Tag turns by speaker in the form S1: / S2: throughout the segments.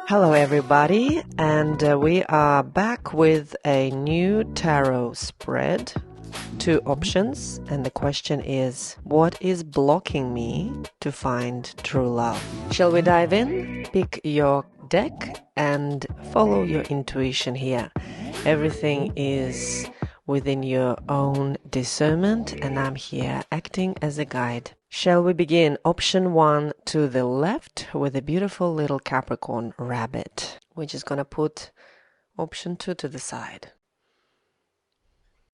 S1: Hello everybody, and we are back with a new tarot spread. 2 options, and the question is, what is blocking me to find true love? Shall we dive in? Pick your deck and follow your intuition here. Everything is within your own discernment, and I'm here acting as a guide. Shall we begin? Option 1 to the left with a beautiful little Capricorn rabbit. We're just gonna put option 2 to the side.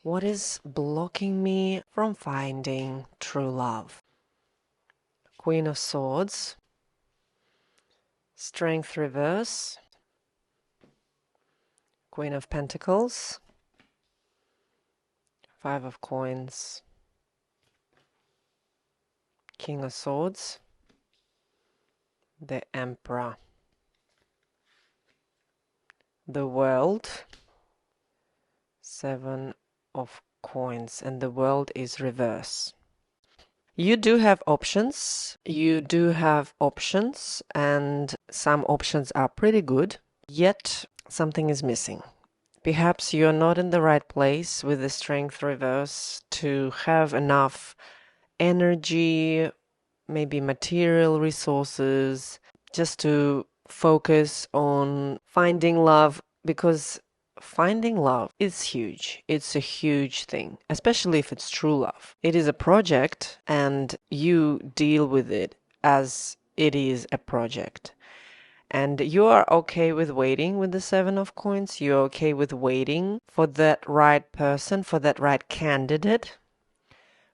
S1: What is blocking me from finding true love? Queen of Swords, Strength reverse, Queen of Pentacles, 5 of Coins, King of Swords, the Emperor, the World, 7 of Coins, and the World is reverse. You do have options. And some options are pretty good, yet something is missing. Perhaps you're not in the right place with the Strength reverse to have enough energy, maybe material resources, just to focus on finding love, because finding love is huge. It's a huge thing, especially if it's true love. It is a project, and you deal with it as it is a project. And you are okay with waiting with the 7 of Coins. You're okay with waiting for that right person, for that right candidate.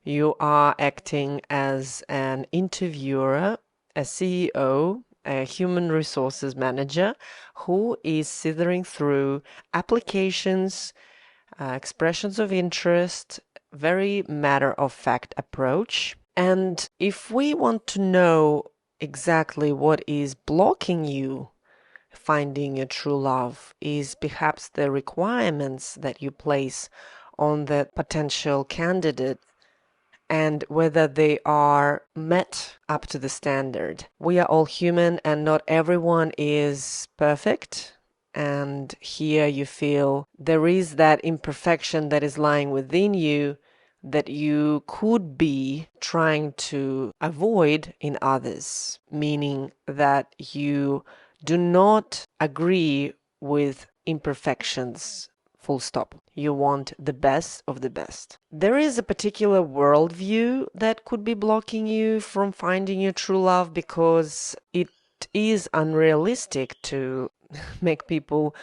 S1: You are acting as an interviewer, a CEO, a human resources manager who is sithering through applications, expressions of interest, very matter-of-fact approach. And if we want to know exactly what is blocking you finding your true love, is perhaps the requirements that you place on the potential candidate and whether they are met up to the standard. We are all human, and not everyone is perfect. And here you feel there is that imperfection that is lying within you that you could be trying to avoid in others, meaning that you do not agree with imperfections. Full stop. You want the best of the best. There is a particular worldview that could be blocking you from finding your true love, because it is unrealistic to make people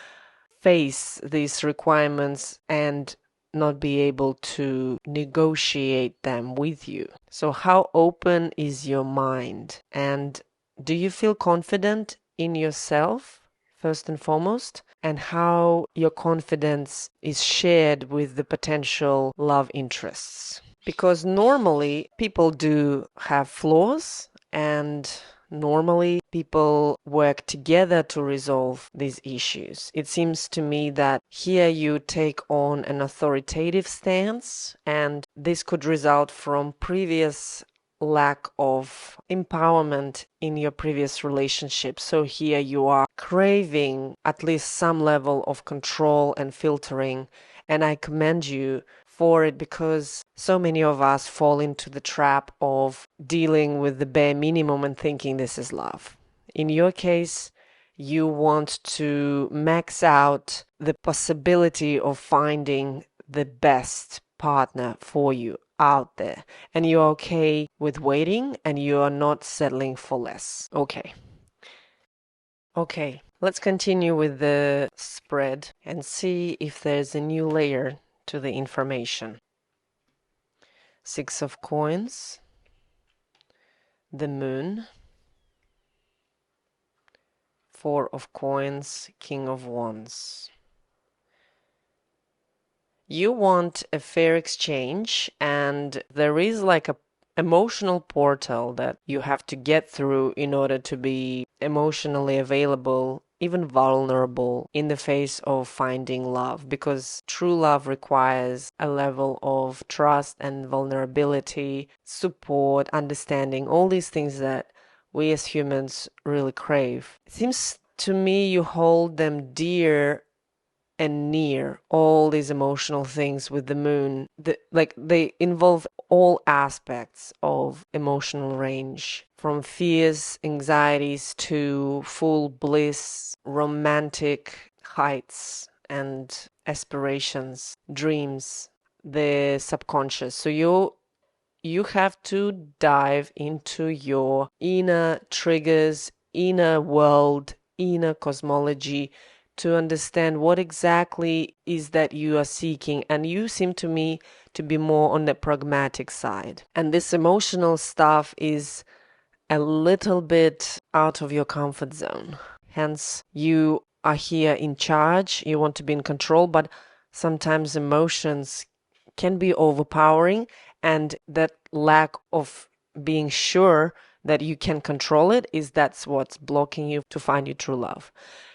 S1: face these requirements and not be able to negotiate them with you. So how open is your mind? And do you feel confident in yourself, first and foremost, and how your confidence is shared with the potential love interests? Because normally people do have flaws, and normally people work together to resolve these issues. It seems to me that here you take on an authoritative stance, and this could result from previous lack of empowerment in your previous relationship. So here you are craving at least some level of control and filtering, and I commend you for it, because so many of us fall into the trap of dealing with the bare minimum and thinking this is love. In your case, you want to max out the possibility of finding the best partner for you out there, and you're okay with waiting, and you are not settling for less. Okay, let's continue with the spread and see if there's a new layer to the information. 6 of Coins, the Moon, 4 of Coins, King of Wands. You want a fair exchange, and there is like a emotional portal that you have to get through in order to be emotionally available, even vulnerable, in the face of finding love, because true love requires a level of trust and vulnerability, support, understanding, all these things that we as humans really crave. It seems to me, you hold them dear and near, all these emotional things with the moon. They involve all aspects of emotional range, from fears, anxieties to full bliss, romantic heights and aspirations, dreams, the subconscious. So you have to dive into your inner triggers, inner world, inner cosmology to understand what exactly is that you are seeking. And you seem to me to be more on the pragmatic side. And this emotional stuff is a little bit out of your comfort zone. Hence, you are here in charge, you want to be in control, but sometimes emotions can be overpowering, and that lack of being sure that you can control it that's what's blocking you to find your true love.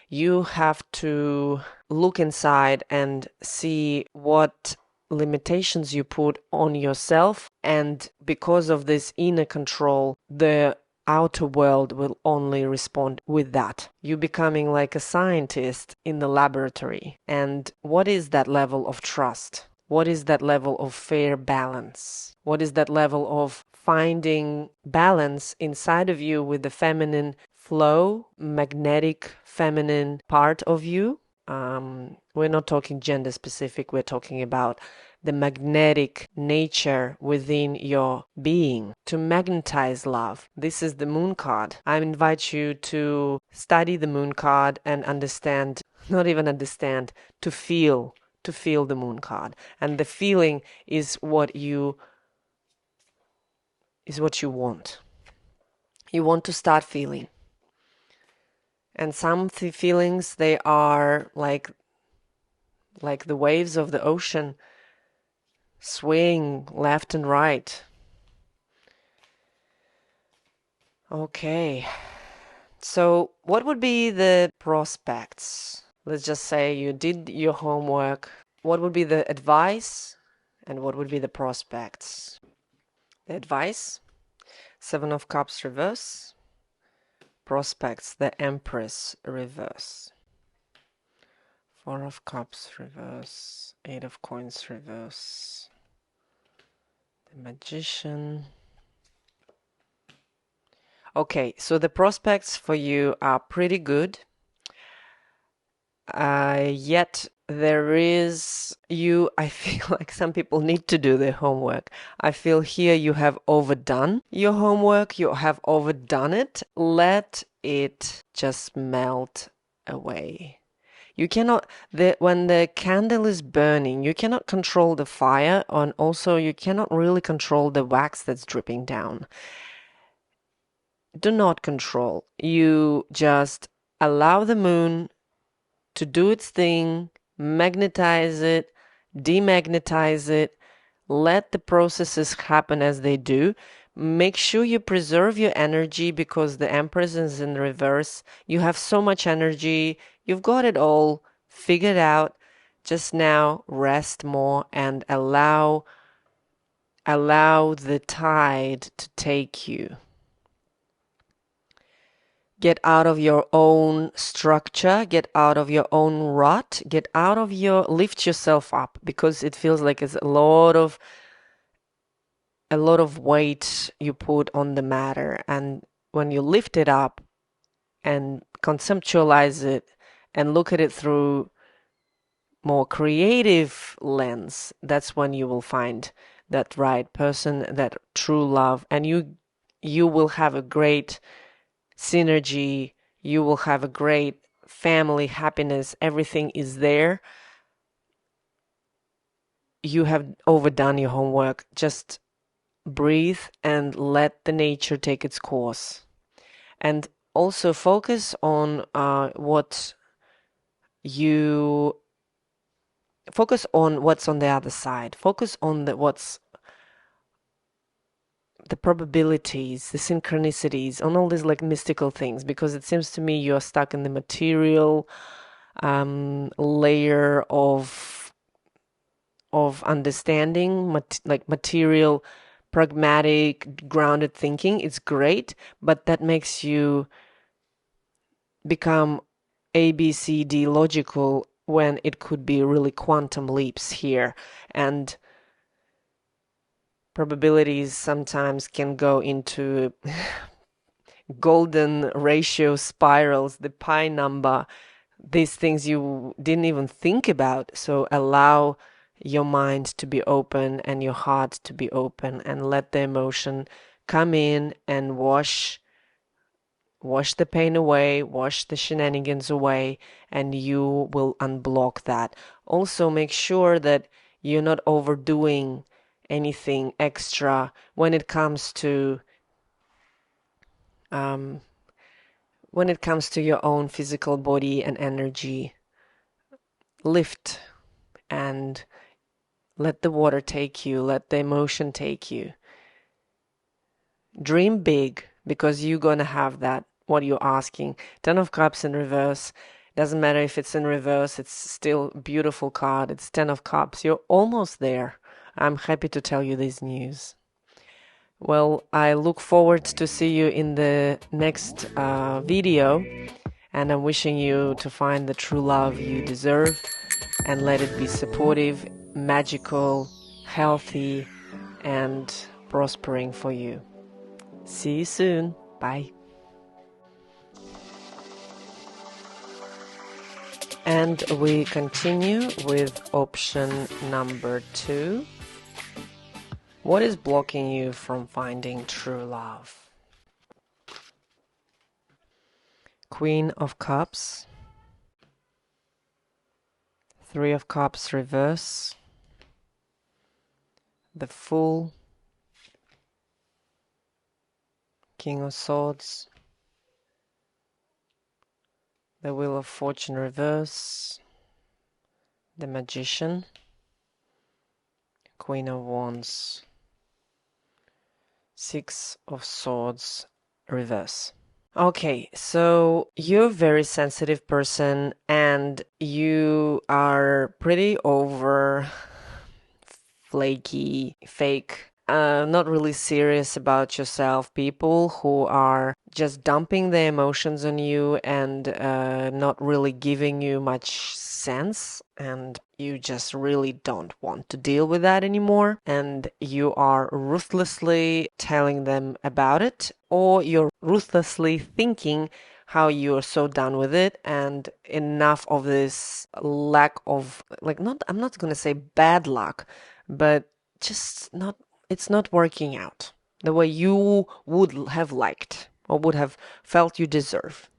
S1: You have to look inside and see what limitations you put on yourself, and because of this inner control, the outer world will only respond with that. You're becoming like a scientist in the laboratory. And what is that level of trust? What is that level of fair balance? What is that level of finding balance inside of you with the feminine flow, magnetic feminine part of you? We're not talking gender specific, we're talking about the magnetic nature within your being, to magnetize love. This is the moon card. I invite you to study the moon card and understand, not even understand, to feel the moon card. And the feeling is what you want. You want to start feeling. And some feelings, they are like the waves of the ocean, swaying left and right. Okay, so what would be the prospects? Let's just say you did your homework. What would be the advice and what would be the prospects? The advice, Seven of Cups reverse. Prospects, the Empress reverse. Four of Cups reverse. Eight of Coins reverse. The Magician. Okay, so the prospects for you are pretty good. Yet there is I feel like some people need to do their homework. I feel here you have overdone your homework, you have overdone it. Let it just melt away. You cannot, when the candle is burning, you cannot control the fire, and also you cannot really control the wax that's dripping down. Do not control. You just allow the moon to do its thing, magnetize it, demagnetize it, let the processes happen as they do. Make sure you preserve your energy, because the Empress is in reverse. You have so much energy. You've got it all figured out. Just now rest more and allow the tide to take you. Get out of your own structure, get out of your own rut, lift yourself up, because it feels like it's a lot of weight you put on the matter. And when you lift it up and conceptualize it and look at it through more creative lens, that's when you will find that right person, that true love, and you will have a great synergy, you will have a great family, happiness, everything is there. You have overdone your homework. Just breathe and let the nature take its course. And also focus on what's on the other side. Focus on what's the probabilities, the synchronicities, on all these like mystical things, because it seems to me you're stuck in the material layer of understanding, like material, pragmatic, grounded thinking. It's great, but that makes you become A, B, C, D logical when it could be really quantum leaps here. And probabilities sometimes can go into golden ratio spirals, the pi number, these things you didn't even think about. So allow your mind to be open and your heart to be open, and let the emotion come in and wash the pain away, wash the shenanigans away, and you will unblock that. Also, make sure that you're not overdoing anything extra when it comes to your own physical body and energy. Lift and let the water take you, let the emotion take you. Dream big, because you're gonna have that, what you're asking. 10 of Cups in reverse. Doesn't matter if it's in reverse, it's still a beautiful card. It's 10 of Cups. You're almost there. I'm happy to tell you this news. Well, I look forward to see you in the next video, and I'm wishing you to find the true love you deserve, and let it be supportive, magical, healthy, and prospering for you. See you soon. Bye. And we continue with option number 2. What is blocking you from finding true love? Queen of Cups, 3 of Cups reverse, the Fool, King of Swords, the Wheel of Fortune reverse, the Magician, Queen of Wands, 6 of Swords reverse. Okay, so you're a very sensitive person and you are pretty over flaky, fake, not really serious about yourself. People who are just dumping their emotions on you and not really giving you much sense, and you just really don't want to deal with that anymore, and you are ruthlessly telling them about it, or you're ruthlessly thinking how you're so done with it, and enough of this lack of, like, I'm not gonna say bad luck, but just not, it's not working out the way you would have liked or would have felt you deserve.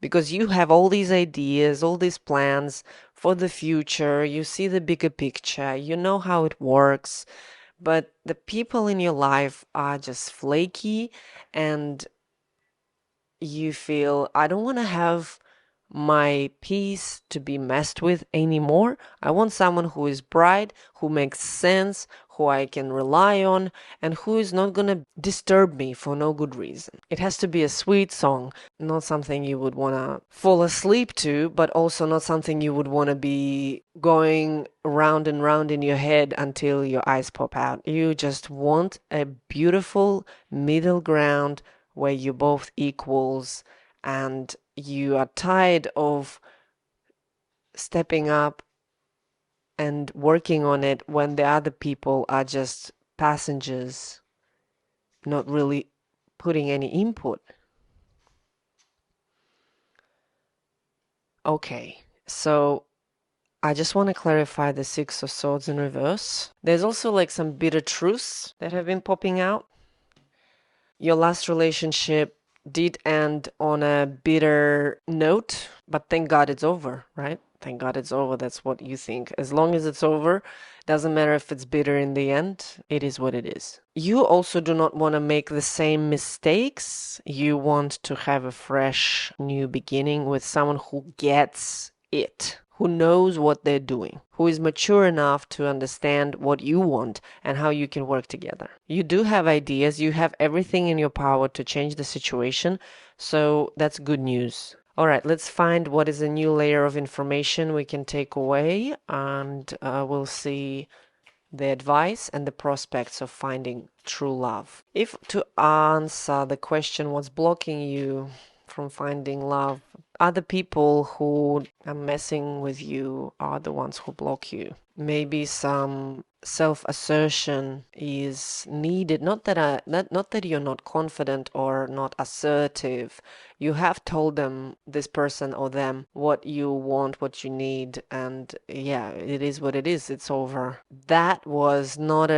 S1: Because you have all these ideas, all these plans for the future, you see the bigger picture, you know how it works, but the people in your life are just flaky, and you feel, I don't want to have my peace to be messed with anymore. I want someone who is bright, who makes sense, who I can rely on, and who is not gonna disturb me for no good reason. It has to be a sweet song, not something you would wanna fall asleep to, but also not something you would wanna be going round and round in your head until your eyes pop out. You just want a beautiful middle ground where you're both equals, and you are tired of stepping up and working on it when the other people are just passengers, not really putting any input. Okay, so I just want to clarify the 6 of Swords in reverse. There's also like some bitter truths that have been popping out. Your last relationship did end on a bitter note, but thank God it's over, right? Thank God it's over. That's what you think. As long as it's over, doesn't matter if it's bitter in the end, it is what it is. You also do not want to make the same mistakes. You want to have a fresh new beginning with someone who gets it, who knows what they're doing, who is mature enough to understand what you want and how you can work together. You do have ideas, you have everything in your power to change the situation, so that's good news. All right, let's find what is a new layer of information we can take away, and we'll see the advice and the prospects of finding true love. If to answer the question, what's blocking you from finding love, other people who are messing with you are the ones who block you. Maybe some self-assertion is needed. Not that you're not confident or not assertive. You have told them, this person or them, what you want, what you need, and yeah, it is what it is. It's over. That was not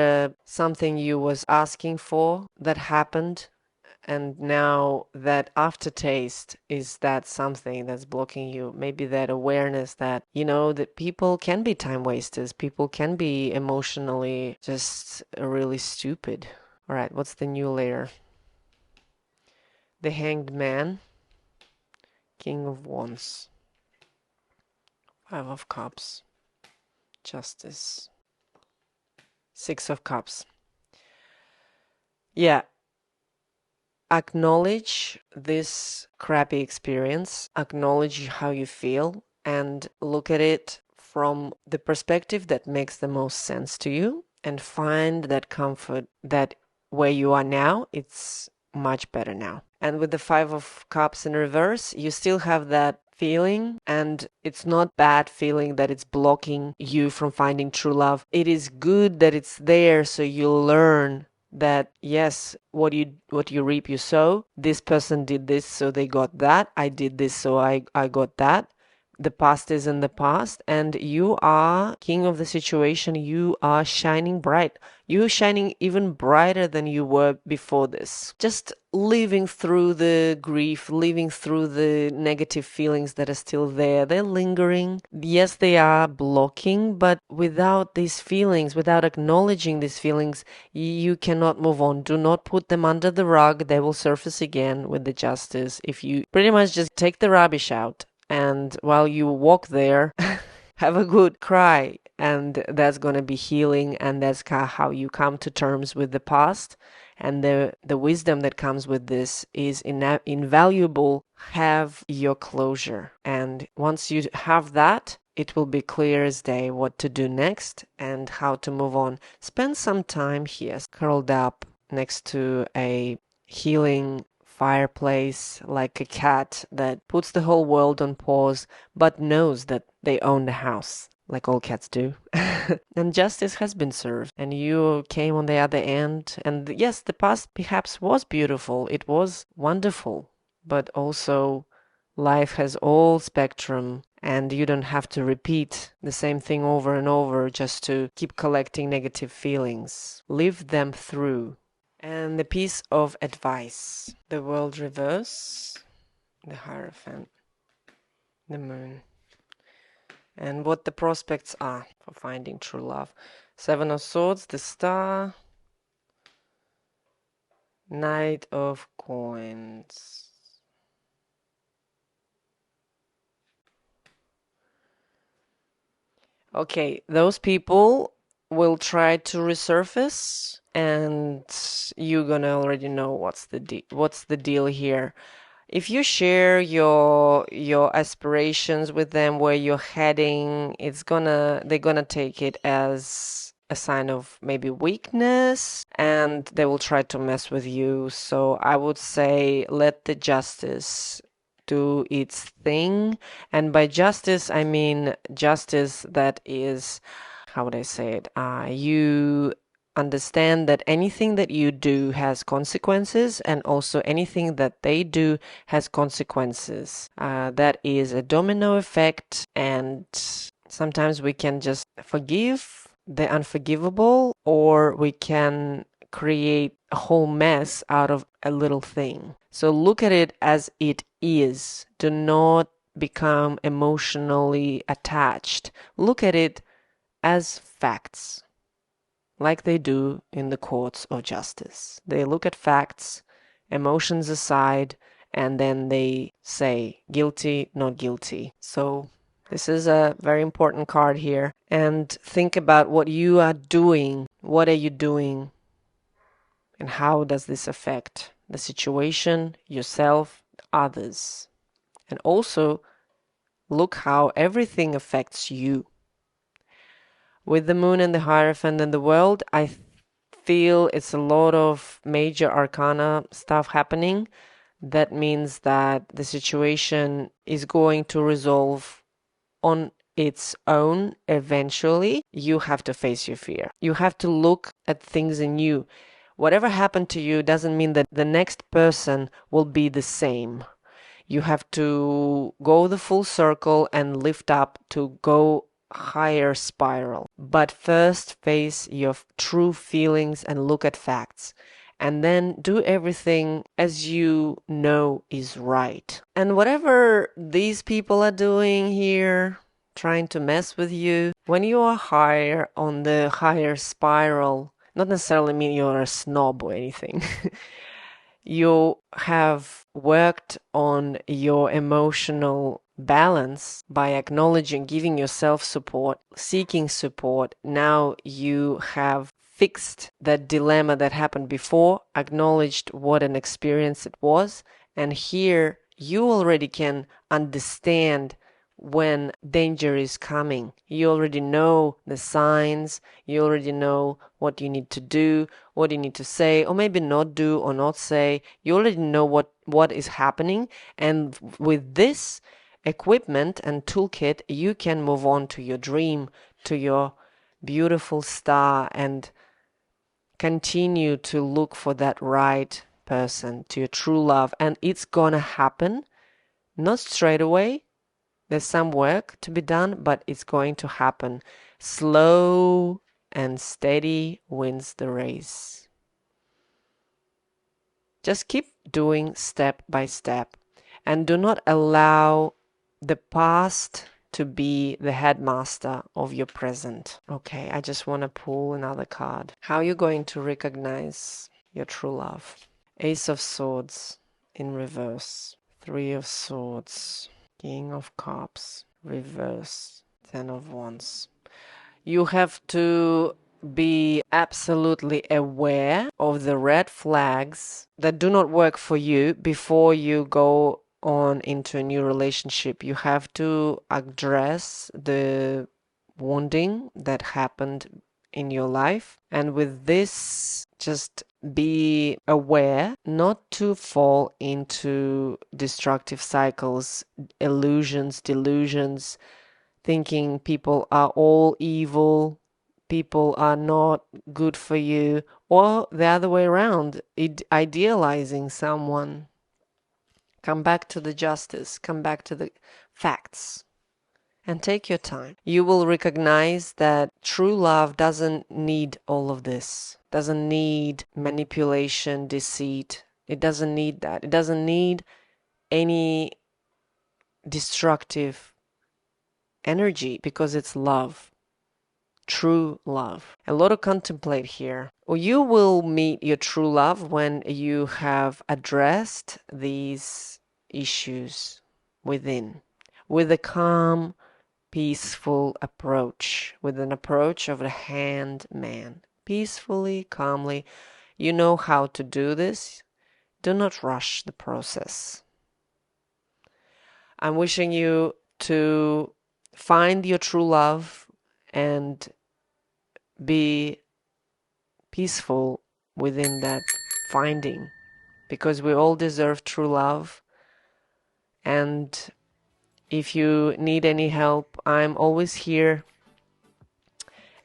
S1: something you was asking for that happened. And now that aftertaste is that something that's blocking you. Maybe that awareness that, that people can be time wasters. People can be emotionally just really stupid. All right, what's the new layer? The Hanged Man, King of Wands, Five of Cups, Justice, Six of Cups. Yeah. Acknowledge this crappy experience, acknowledge how you feel, and look at it from the perspective that makes the most sense to you, and find that comfort that where you are now, it's much better now. And with the Five of Cups in reverse, you still have that feeling, and it's not bad feeling that it's blocking you from finding true love. It is good that it's there, so you'll learn that yes, what you reap you sow. This person did this, so they got that. I did this, so I got that. The past is in the past, and you are king of the situation. You are shining bright. You're shining even brighter than you were before this. Just living through the grief, living through the negative feelings that are still there. They're lingering. Yes, they are blocking, but without these feelings, without acknowledging these feelings, you cannot move on. Do not put them under the rug. They will surface again with the Justice. If you pretty much just take the rubbish out, and while you walk there, have a good cry, and that's going to be healing, and that's how you come to terms with the past. And the wisdom that comes with this is invaluable. Have your closure, and once you have that, it will be clear as day what to do next and how to move on. Spend some time here, curled up next to a healing fireplace, like a cat that puts the whole world on pause but knows that they own the house, like all cats do. And justice has been served, and you came on the other end. And yes, the past perhaps was beautiful, it was wonderful, but also life has all spectrum, and you don't have to repeat the same thing over and over just to keep collecting negative feelings. Live them through. And the piece of advice: the World reverse, the Hierophant, the Moon, and what the prospects are for finding true love. Seven of Swords, the Star, Knight of Coins. Okay, those people will try to resurface, and you're gonna already know what's the deal here. If you share your aspirations with them, where you're heading, they're gonna take it as a sign of maybe weakness, and they will try to mess with you. So I would say let the Justice do its thing. And by justice, I mean justice that is, how would I say it? You understand that anything that you do has consequences, and also anything that they do has consequences. That is a domino effect, and sometimes we can just forgive the unforgivable, or we can create a whole mess out of a little thing. So look at it as it is. Do not become emotionally attached. Look at it as facts, like they do in the courts of justice. They look at facts, emotions aside, and then they say guilty, not guilty. So this is a very important card here. And think about what you are doing. What are you doing? And how does this affect the situation, yourself, others? And also look how everything affects you. With the Moon and the Hierophant and the World, I feel it's a lot of major arcana stuff happening. That means that the situation is going to resolve on its own eventually. You have to face your fear. You have to look at things anew. Whatever happened to you doesn't mean that the next person will be the same. You have to go the full circle and lift up to go higher spiral. But first face your true feelings and look at facts. And then do everything as you know is right. And whatever these people are doing here, trying to mess with you, when you are higher on the higher spiral, not necessarily mean you're a snob or anything. You have worked on your emotional balance by acknowledging, giving yourself support, seeking support. Now you have fixed that dilemma that happened before, acknowledged what an experience it was, and here you already can understand when danger is coming. You already know the signs, you already know what you need to do, what you need to say, or maybe not do or not say. You already know what is happening, and with this equipment and toolkit, you can move on to your dream, to your beautiful star, and continue to look for that right person, to your true love. And it's gonna happen, not straight away. There's some work to be done, but it's going to happen. Slow and steady wins the race. Just keep doing step by step and do not allow the past to be the headmaster of your present. Okay, I just want to pull another card. How are you going to recognize your true love? Ace of Swords in reverse. Three of Swords. King of Cups. Reverse. Ten of Wands. You have to be absolutely aware of the red flags that do not work for you before you go on into a new relationship. You have to address the wounding that happened in your life, and with this, just be aware not to fall into destructive cycles, illusions, delusions, thinking people are all evil, people are not good for you, or the other way around, idealizing someone. Come back to the justice, come back to the facts, and take your time. You will recognize that true love doesn't need all of this, doesn't need manipulation, deceit. It doesn't need that. It doesn't need any destructive energy because it's love. True love. A lot to contemplate here. Or you will meet your true love when you have addressed these issues within with a calm, peaceful approach, with an approach of a hand man. Peacefully, calmly. You know how to do this. Do not rush the process. I'm wishing you to find your true love and be peaceful within that finding, because we all deserve true love. And if you need any help, I'm always here.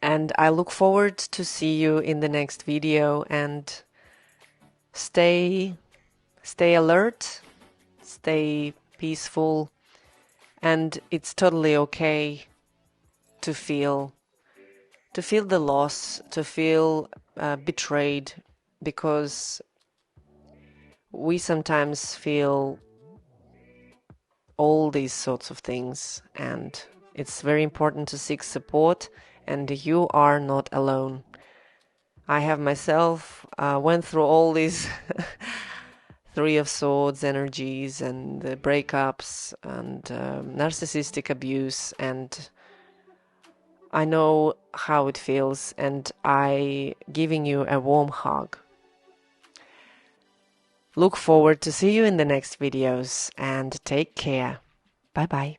S1: And I look forward to see you in the next video, and stay alert, stay peaceful, and it's totally okay to feel the loss, to feel betrayed, because we sometimes feel all these sorts of things, and it's very important to seek support, and you are not alone. I have myself went through all these Three of Swords energies and the breakups and narcissistic abuse, and I know how it feels, and I giving you a warm hug. Look forward to see you in the next videos, and take care. Bye bye.